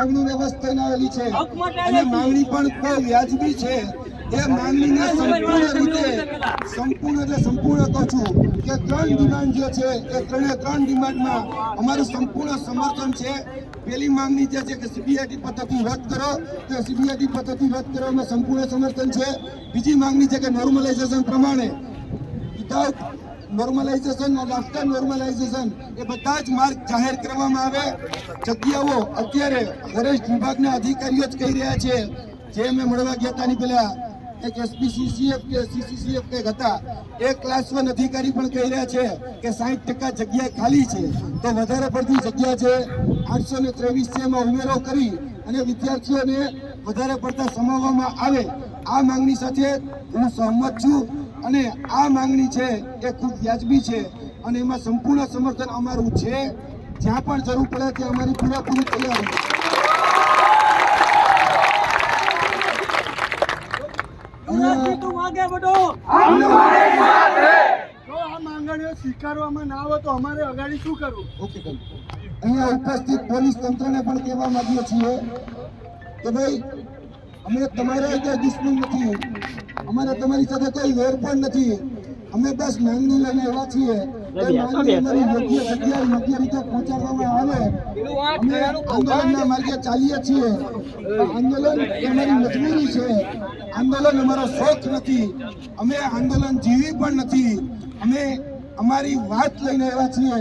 માંગણી વ્યવસ્થાને આવેલી છે અને માંગણી પણ કોઈ વ્યાજબી છે। એ માંગણીને સંપૂર્ણ કહું છું કે 3 ડિમાન્ડ જે છે એ 3 ડિમાન્ડમાં અમારું સંપૂર્ણ સમર્થન છે। પહેલી માંગણી જે છે કે સીબીઆઈટી પદ્ધતિ રદ કરો, તો સીબીઆઈટી પદ્ધતિ રદ કરવામાં સંપૂર્ણ સમર્થન છે। બીજી માંગણી છે કે નોર્મલાઇઝેશન પ્રમાણે વિધાઉટ નોર્મલાઇઝેશન અને આફ્ટર નોર્મલાઇઝેશન એ બધા જ માર્ગ જાહેર કરવામાં આવે। જગ્યાઓ અત્યારે ફોરેસ્ટ વિભાગના અધિકારીઓ જ કહી રહ્યા છે, જે અમે મળવા ગયા હતા ની પહેલા એક એસપીસીસીએફ કે સીસીસીએફ કંઈક હતા, એક ક્લાસ 1 અધિકારી પણ કહી રહ્યા છે કે 60% જગ્યા ખાલી છે, તો વધારે પડતી જગ્યા છે 823 છે એમાં ઉમેરો કરી અને વિદ્યાર્થીઓને વધારે પડતા સમાવવામાં આવે। આ માંગણી સાથે હું સહમત છું અને આ માંગણી છે એ ખૂબ વ્યાજબી છે અને એમાં સંપૂર્ણ સમર્થન અમારું છે। જ્યાં પણ જરૂર પડે ત્યાં અમારી પૂરેપૂરી તૈયારી છે। સ્વીકારવામાં ના આવે તો અમારે અગાડી શું કરવું? ઓકે, અહીંયા ઉપસ્થિત પોલીસ તંત્રને પણ કહેવા માંગીએ છીએ કે ભાઈ અમે તમારા કોઈ દુશ્મન નથી, અમારે તમારી સાથે કોઈ વેર પણ નથી। અમે બસ માંગણી લઈને એવા છીએ કે માંગણી અમારી યોગ્ય જગ્યાએ યોગ્ય રીતે પહોંચાડવામાં આવે। અમે આંદોલનના માર્ગે ચાલીએ છીએ। આંદોલન એ અમારી મજબૂરી છે, આંદોલન અમારો શોખ નથી, અમે આંદોલન જીવી પણ નથી। અમે અમારી વાત લઈને આવ્યા છીએ।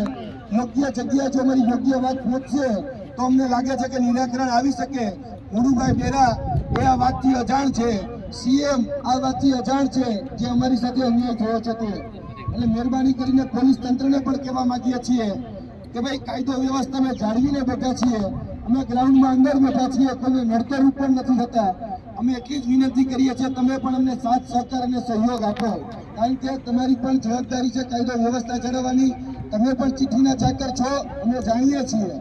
યોગ્ય જગ્યાએ જો અમારી યોગ્ય વાત પહોંચશે તો અમને લાગે છે કે નિરાકરણ આવી શકે। મુળુભાઈ બેરા એ આ વાતથી અજાણ છે, સીએમ આ વાતથી અજાણ છે જે અમારી સાથે અન્યાય થયો છે તે। એટલે મહેરબાની કરીને પોલીસ તંત્રને પણ કહેવા માંગીએ છીએ કે ભાઈ કાયદો વ્યવસ્થાને જાળવીને બેઠા છીએ, અમે ગ્રાઉન્ડમાં અંદર બેઠા છીએ, કોઈ નડતર પણ નથી થતા। અમે એટલી જ વિનંતી કરીએ છીએ તમે પણ અમને સાથ સહકાર અને સહયોગ આપો, કારણ કે તમારી પણ જવાબદારી છે કાયદો વ્યવસ્થા જાળવવાની। તમે પણ ચિઠ્ઠીના ચાકર છો, અમે જાણીએ છીએ,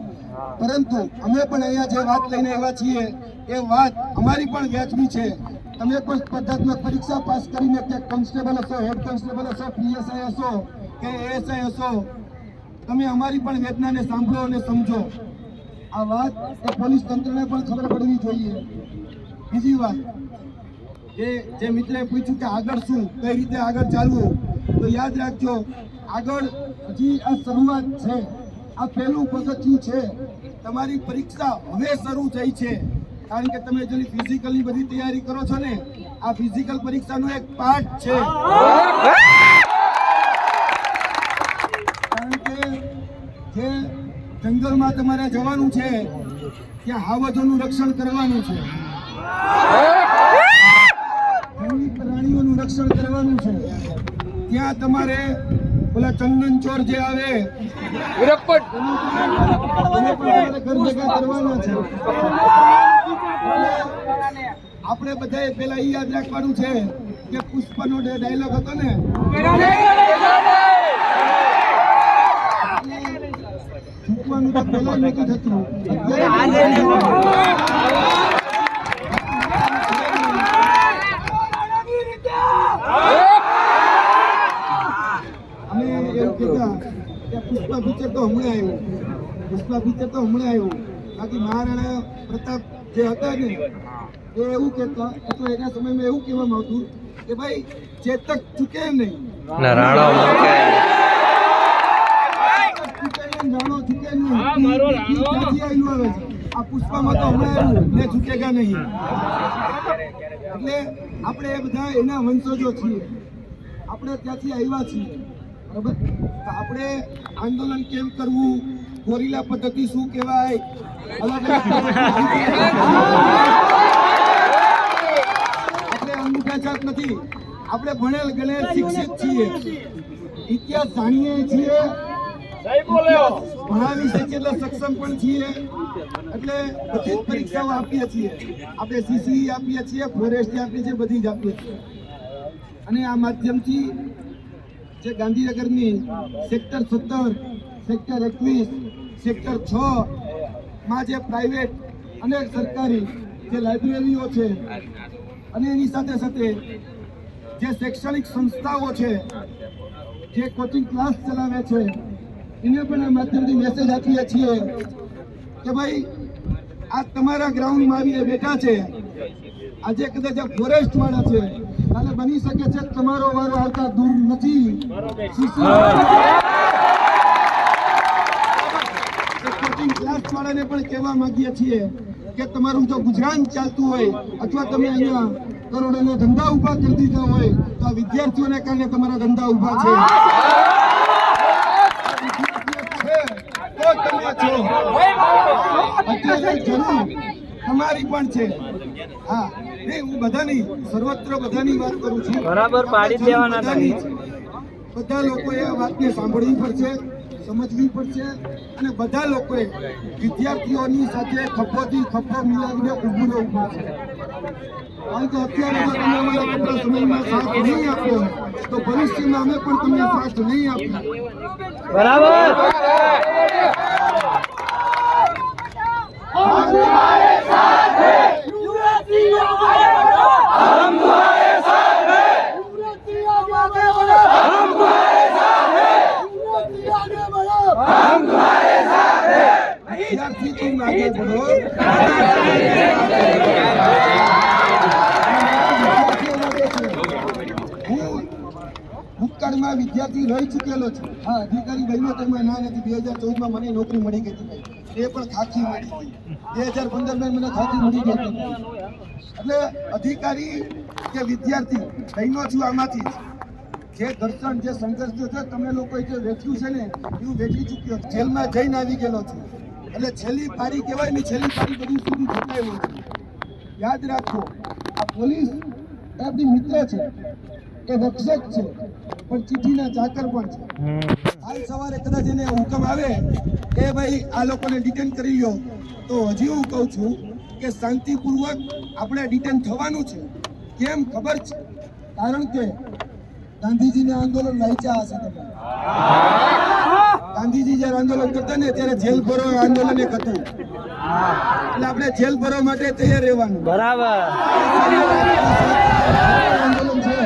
પરંતુ અમે પણ અહીંયા જે વાત લઈને આવ્યા છીએ એ વાત અમારી પણ વ્યાજબી છે। તમે પણ સ્પર્ધાત્મક પરીક્ષા પાસ કરીને કે કોન્સ્ટેબલ હશો, હેડ કોન્સ્ટેબલ હશો, પીએસઆઈ હશો કે એએસઆઈ હશો, તમે અમારી પણ વેદનાને સાંભળો અને સમજો। આ વાત એ પોલીસ તંત્રને પણ ખબર પડવી જોઈએ। બીજી વાત જે મિત્રએ પૂછ્યું કે આગળ શું, કઈ રીતે આગળ ચાલવું, તો યાદ રાખજો આગળ હજી આ શરૂઆત છે, આ પહેલું પગથિયું છે। તમારી પરીક્ષા હવે શરૂ થઈ છે, કારણ કે તમે જે ફિઝિકલની બધી તૈયારી કરો છો ને, આ ફિઝિકલ પરીક્ષાનો એક પાર્ટ છે। કારણ કે જે જંગલમાં તમારે જવાનું છે ત્યાં હાવજોનું રક્ષણ કરવાનું છે, પ્રાણીઓનું રક્ષણ કરવાનું છે, ત્યાં તમારે ઓલા ચંદન ચોર જે આવે ઘર ભેગા કરવાના છે। આપણે બધાએ પેલા એ યાદ રાખવાનું છે કે પુષ્પનો ડાયલોગ હતો ને, છૂટવાનું તો પેલા નહોતું થતું, પુષ્પા પિક્ચર તો હમણાં આવ્યું, બાકી મહારાણા પ્રતાપ જે હતા ને એ એવું કહેતા, તો એના સમયમાં એવું કહેવામાં આવતું કે ભાઈ ચેતક ચૂકે નહીં, રાણો ચૂકે નહીં। આ પુષ્પામાં તો હમણાં આવ્યું ને ચૂકેગા નહીં। એટલે આપણે એ બધા એના વંશજો છીએ, આપણે ત્યાંથી આવ્યા છીએ, બરાબર। તો આપણે આંદોલન કેમ કરવું, ગોરીલા પદ્ધતિ શું કહેવાય, આપણે અંગૂઠા છાપ નથી, આપણે ભણેલ ગણેલ શિક્ષિત છીએ, ઇતિહાસ જાણીએ છીએ, ભણાવી શકીએ એટલે સક્ષમ પણ છીએ। એટલે બધી જ પરીક્ષાઓ આપીએ છીએ, આપણે સીસી આપીએ છીએ, ફોરેસ્ટ આપીએ છીએ, બધી જ આપીએ છીએ। અને આ માધ્યમથી જે ગાંધીનગરની સેક્ટર 17, સેક્ટર 21, સેક્ટર 6 માં જે પ્રાઇવેટ અને સરકારી જે લાઇબ્રેરીઓ છે અને એની સાથે સાથે જે શૈક્ષણિક સંસ્થાઓ છે, જે કોચિંગ ક્લાસ ચલાવે છે, એને પણ આ માધ્યમથી મેસેજ આપીએ છીએ કે ભાઈ આ તમારા ગ્રાઉન્ડમાં આવીને બેઠા છે. આજે કદાચ આ ફોરેસ્ટ વાળા છે, કાલે બની શકે છે તમારો વારો આવતા દૂર નથી. કોચિંગ ક્લાસ વાળાને પણ કહેવા માંગીએ છીએ કે તમારું જો ગુજરાન ચાલતું હોય અથવા તમે અહીંયા કરોડોનો ધંધા ઉભા કરી દીધા હોય તો આ વિદ્યાર્થીઓને કારણે તમારા ધંધા ઉભા છે. તો તમે છો અત્યારે જરૂર તમારી પણ છે. હા, નહીં હું બધાની સર્વત્ર બધાની વાત કરું છું. બરાબર પાડી દેવાના બધાની છે. બધા લોકોએ આ વાતને સાંભળવી પડશે, સમજવી પડશે અને બધા લોકોએ વિદ્યાર્થીઓની સાથે ખભોથી ખભો મિલાવીને ઊભું રહેવું પડશે. કારણ કે અત્યારે જો તમે અમારા કેટલા સમયમાં સાથ નહીં આપો તો ભવિષ્યમાં અમે પણ તમને સાથ નહીં આપીએ. બરાબર વિદ્યાર્થી તુમ આગે बढ़ो. હું ભૂતકાળમાં વિદ્યાર્થી રહી ચૂકેલો છું. હા, અધિકારી બન્યો તેમાં ના નથી. 2014માં મને નોકરી મળી ગઈ હતી, એ પણ ખાખી મળી ગઈ. 2015માં મને ખાખી મળી ગઈ હતી. એટલે અધિકારી કે વિદ્યાર્થી બન્યો છું આમાંથી જે ઘર્ષણ જે સંઘર્ષ છે તમે લોકોએ જે વેઠ્યું છે ને એવું વેઠી ચૂક્યો. જેલમાં જઈને આવી ગયેલો છું. એટલે છેલ્લી પારી કહેવાય ને, છેલ્લી પારી બધી સુધી ચૂકાયું છે. યાદ રાખો, આ પોલીસ એ આપણી મિત્ર છે, એ રક્ષક છે, પણ ચીઠીના ચાકર પણ છે. હાલ સવારે કદાચ એને હુકમ આવે કે ભાઈ આ લોકોને ડિટેન કરી લો, તો હજી હું કહું છું કે શાંતિપૂર્વક આપણે ડિટેન થવાનું છે. કેમ ખબર છે? કારણ કે ગાંધીજીને આંદોલન વાંચ્યા હશે તમે. ગાંધીજી જયારે આંદોલન કરતા ને ત્યારે જેલ ભરો આંદોલન એક હતું. એટલે આપણે જેલ ભરવા માટે તૈયાર રહેવાનું. બરાબર આંદોલન છે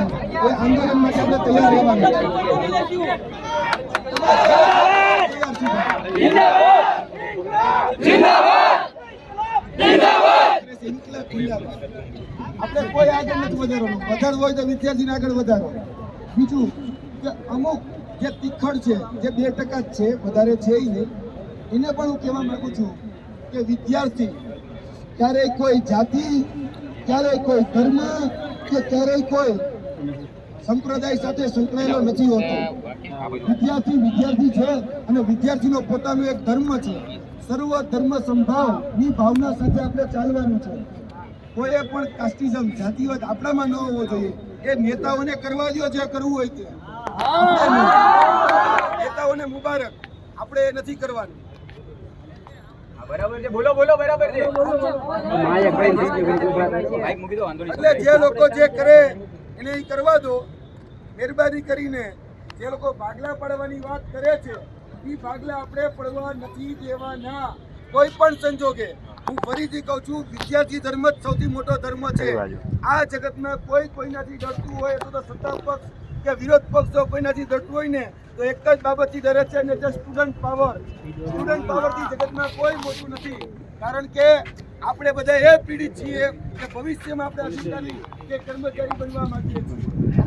એ આંદોલન માટે આપણે તૈયાર રહેવાનું. આપણે કોઈ આગળ નથી વધારવાનું. વધારવું હોય તો વિદ્યાર્થીને આગળ વધારો. બીજું કે અમુક જે તિખડ છે, જે 2% છે, વધારે છે નહીં, એને પણ હું કહેવા માંગુ છું કે વિદ્યાર્થી ક્યારેય કોઈ જાતિ, ક્યારેય કોઈ ધર્મ કે ક્યારેય કોઈ સંપ્રદાય સાથે સંકળાયેલો નથી હોતો. વિદ્યાર્થી છે અને વિદ્યાર્થીનો પોતાનો એક ધર્મ છે. સર્વ ધર્મ સંભાવની ભાવના સાથે આપણે ચાલવાનું છે. કોઈ પણ કાસ્ટિઝમ, જાતિવાદ આપણામાં ન હોવો જોઈએ. એ નેતાઓને કરવા દો જે કરવું હોય તે. નેતાઓને મુબારક, આપણે એ નથી કરવાનું. બરાબર છે. બોલો બોલો બરાબર છે. એટલે જે લોકો જે કરે એને ઈ કરવા દો. મહેરબાની કરીને જે લોકો ભાગલા પાડવાની વાત કરે છે એ ભાગલા આપણે પડવા નથી દેવાના કોઈ પણ સંજોગે. હું ફરીથી કહું છું, વિદ્યાર્થી ધર્મ જ સૌથી મોટો ધર્મ છે. આ જગતમાં કોઈ કોઈનાથી ડરતું હોય તો સત્તા પક્ષ કે વિરોધ પક્ષ જો કોઈનાથી ડરતું હોય ને તો એક જ બાબતથી ડરે છે ને તે સ્ટુડન્ટ પાવર. સ્ટુડન્ટ પાવરથી જગતમાં કોઈ મોટું નથી. કારણ કે આપણે બધા એ પીડિત છીએ કે ભવિષ્યમાં આપણે અધિકારી કે કર્મચારી બનવા માંગીએ છીએ.